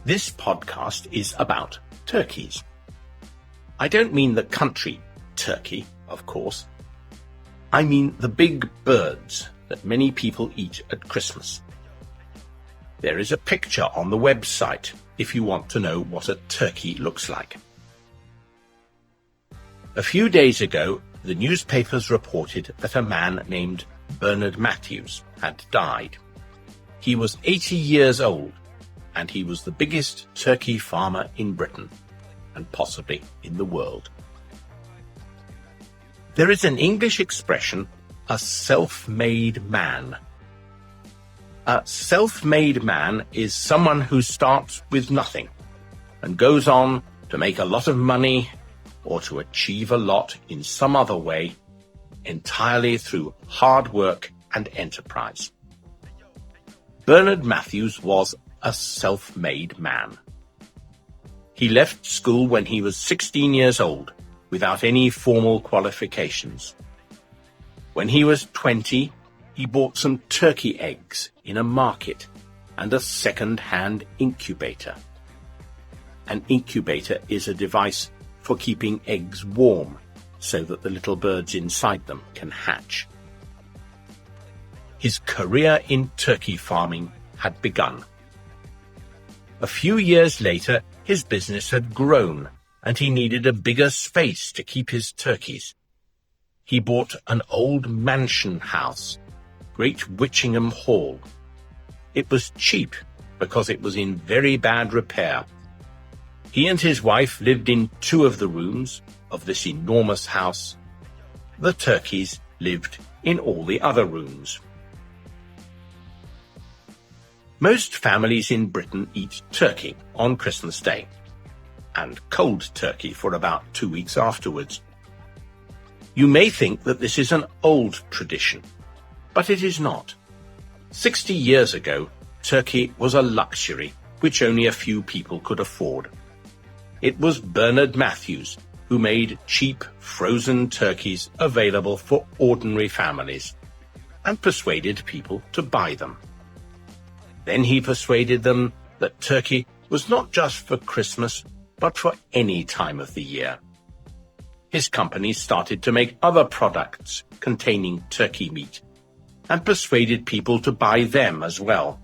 This podcast is about turkeys. I don't mean the country Turkey, of course. I mean the big birds that many people eat at Christmas. There is a picture on the website if you want to know what a turkey looks like. A few days ago, the newspapers reported that a man named Bernard Matthews had died. He was 80 years old, and he was the biggest turkey farmer in Britain, and possibly in the world. There is an English expression, a self-made man. A self-made man is someone who starts with nothing and goes on to make a lot of money or to achieve a lot in some other way, entirely through hard work and enterprise. Bernard Matthews was a self-made man. He left school when he was 16 years old, without any formal qualifications. When he was 20, he bought some turkey eggs in a market and a second-hand incubator. An incubator is a device for keeping eggs warm so that the little birds inside them can hatch. His career in turkey farming had begun. A few years later, his business had grown, and he needed a bigger space to keep his turkeys. He bought an old mansion house, Great Witchingham Hall. It was cheap because it was in very bad repair. He and his wife lived in 2 of the rooms of this enormous house. The turkeys lived in all the other rooms. Most families in Britain eat turkey on Christmas Day, and cold turkey for about 2 weeks afterwards. You may think that this is an old tradition, but it is not. 60 years ago, turkey was a luxury which only a few people could afford. It was Bernard Matthews who made cheap frozen turkeys available for ordinary families and persuaded people to buy them. Then he persuaded them that turkey was not just for Christmas, but for any time of the year. His company started to make other products containing turkey meat and persuaded people to buy them as well.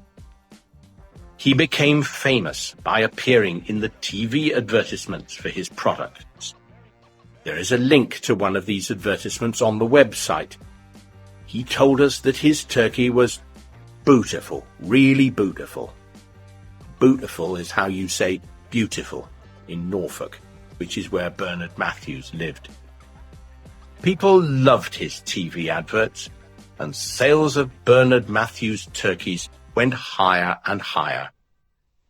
He became famous by appearing in the TV advertisements for his products. There is a link to one of these advertisements on the website. He told us that his turkey was Bootiful, really Bootiful. Bootiful is how you say beautiful in Norfolk, which is where Bernard Matthews lived. People loved his TV adverts, and sales of Bernard Matthews turkeys went higher and higher.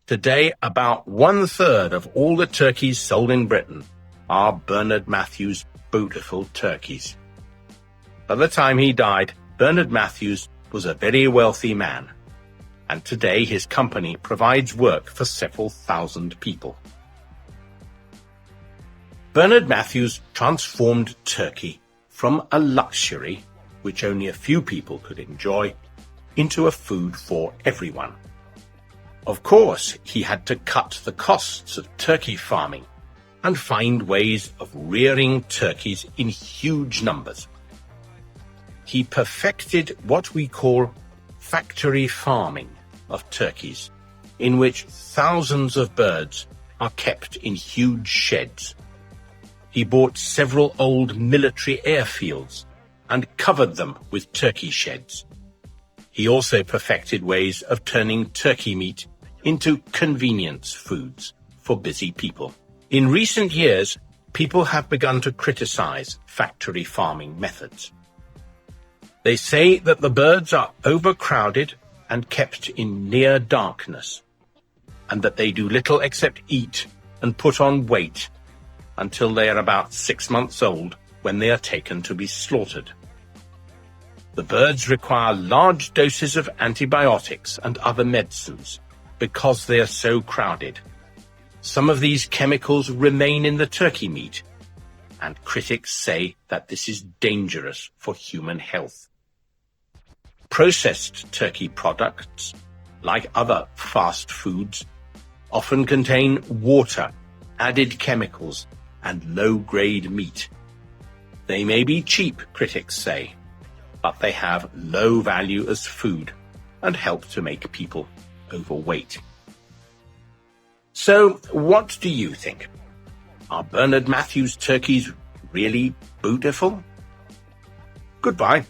Today, about 1/3 of all the turkeys sold in Britain are Bernard Matthews Bootiful turkeys. By the time he died, Bernard Matthews was a very wealthy man, and today his company provides work for several thousand people. Bernard Matthews transformed turkey from a luxury, which only a few people could enjoy, into a food for everyone. Of course, he had to cut the costs of turkey farming and find ways of rearing turkeys in huge numbers. He perfected what we call factory farming of turkeys, in which thousands of birds are kept in huge sheds. He bought several old military airfields and covered them with turkey sheds. He also perfected ways of turning turkey meat into convenience foods for busy people. In recent years, people have begun to criticize factory farming methods. They say that the birds are overcrowded and kept in near darkness, and that they do little except eat and put on weight until they are about 6 months old, when they are taken to be slaughtered. The birds require large doses of antibiotics and other medicines because they are so crowded. Some of these chemicals remain in the turkey meat, and critics say that this is dangerous for human health. Processed turkey products, like other fast foods, often contain water, added chemicals, and low-grade meat. They may be cheap, critics say, but they have low value as food and help to make people overweight. So, what do you think? Are Bernard Matthews turkeys really Bootiful? Goodbye.